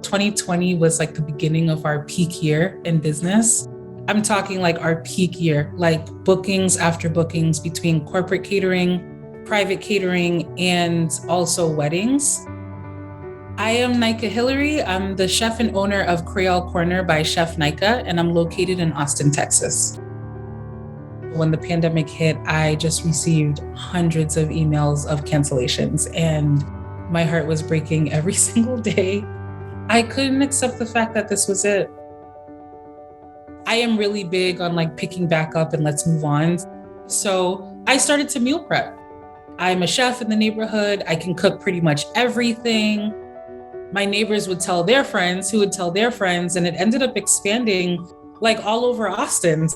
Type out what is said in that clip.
2020 was like the beginning of our peak year in business. I'm talking like our peak year, like bookings after bookings between corporate catering, private catering, and also weddings. I am Nahika Hillery. I'm the chef and owner of Creole Corner by Chef Nahika, and I'm located in Austin, Texas. When the pandemic hit, I just received hundreds of emails of cancellations, and my heart was breaking every single day. I couldn't accept the fact that this was it. I am really big on like picking back up and let's move on. So I started to meal prep. I'm a chef in the neighborhood. I can cook pretty much everything. My neighbors would tell their friends, who would tell their friends, and it ended up expanding like all over Austin.